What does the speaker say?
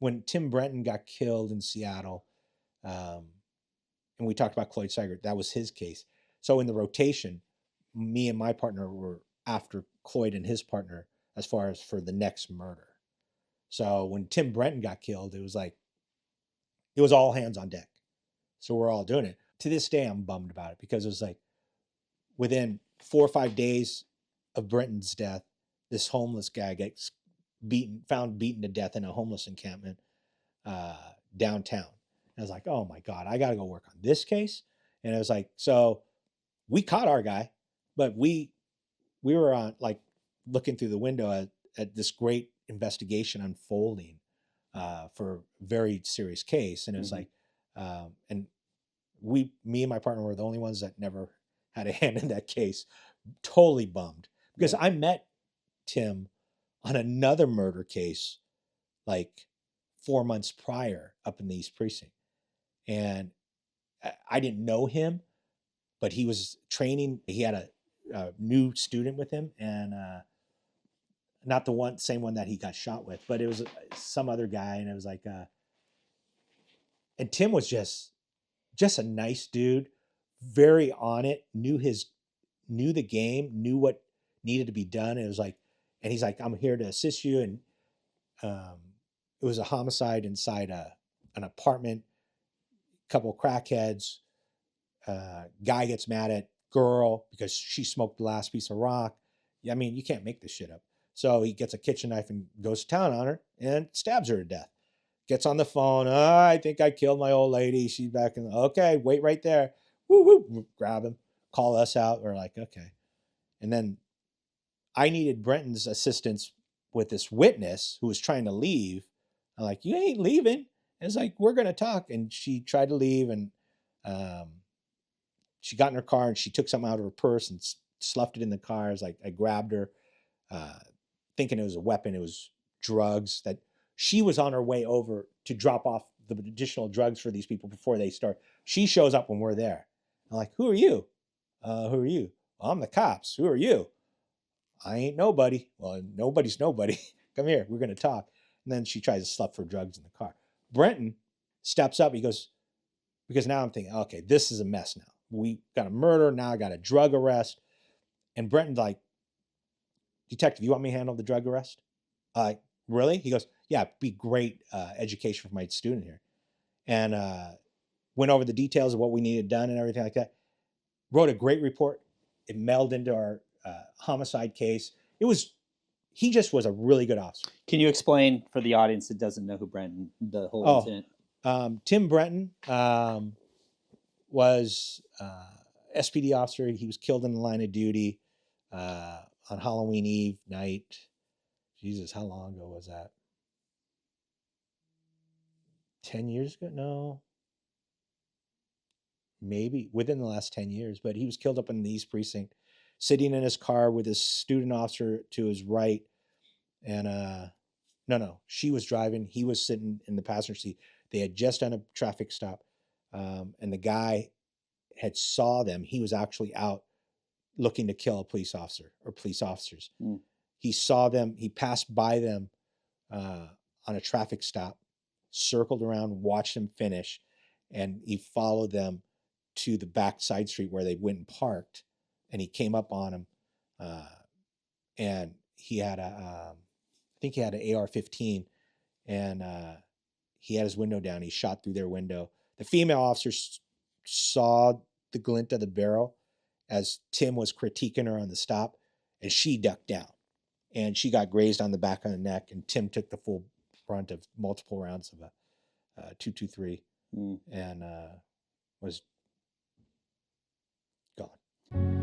when Tim Brenton got killed in Seattle, and we talked about Cloyd Seigert, that was his case. So in the rotation, me and my partner were after Cloyd and his partner as far as for the next murder. So when Tim Brenton got killed, it was like, it was all hands on deck. So we're all doing it. To this day, I'm bummed about it because it was like within 4 or 5 days of Brenton's death, this homeless guy gets found beaten to death in a homeless encampment downtown. And I was like, oh my God, I got to go work on this case. And it was like, so we caught our guy, but we were on like looking through the window at this great investigation unfolding for a very serious case. And it was like, and me and my partner were the only ones that never had a hand in that case. Totally bummed because I met Tim on another murder case like 4 months prior up in the East Precinct. And I didn't know him, but he was training. He had a new student with him, and not the same one that he got shot with, but it was some other guy. And it was like, and Tim was just a nice dude, very on it, knew the game, knew what needed to be done. It was like, and he's like, I'm here to assist you. And it was a homicide inside an apartment, couple of crackheads, guy gets mad at girl because she smoked the last piece of rock. I mean, you can't make this shit up. So he gets a kitchen knife and goes to town on her and stabs her to death. Gets on the phone. Oh, I think I killed my old lady. She's back in. Okay, wait right there. Woo, woo. Grab him. Call us out. We're like, okay. And then I needed Brenton's assistance with this witness who was trying to leave. I'm like, you ain't leaving. And it's like, we're going to talk. And she tried to leave, and she got in her car and she took something out of her purse and sloughed it in the car. I was like, I grabbed her, thinking it was a weapon. It was drugs that she was on her way over to drop off the additional drugs for these people before they start. She shows up when we're there. I'm like, who are you? Who are you? Well, I'm the cops. Who are you? I ain't nobody. Well, nobody's nobody. Come here. We're going to talk. And then she tries to slough for drugs in the car. Brenton steps up. He goes, because now I'm thinking, okay, this is a mess now. We got a murder. Now I got a drug arrest. And Brenton's like, detective, you want me to handle the drug arrest? Really? He goes, yeah, it'd be great education for my student here. And went over the details of what we needed done and everything like that. Wrote a great report. It melded into our homicide case. He just was a really good officer. Can you explain for the audience that doesn't know who Brenton, the whole incident? Tim Brenton was SPD officer. He was killed in the line of duty on Halloween Eve night. Jesus, how long ago was that? 10 years ago? No. Maybe within the last 10 years. But he was killed up in the East Precinct, sitting in his car with his student officer to his right. And no, she was driving. He was sitting in the passenger seat. They had just done a traffic stop. And the guy had saw them. He was actually out looking to kill a police officer or police officers. He saw them. He passed by them on a traffic stop, circled around, watched them finish, and he followed them to the back side street where they went and parked. And he came up on him, and he had I think he had an AR-15, and he had his window down. He shot through their window. The female officer saw the glint of the barrel as Tim was critiquing her on the stop, and she ducked down. And she got grazed on the back of the neck, and Tim took the full brunt of multiple rounds of a .223 and was gone.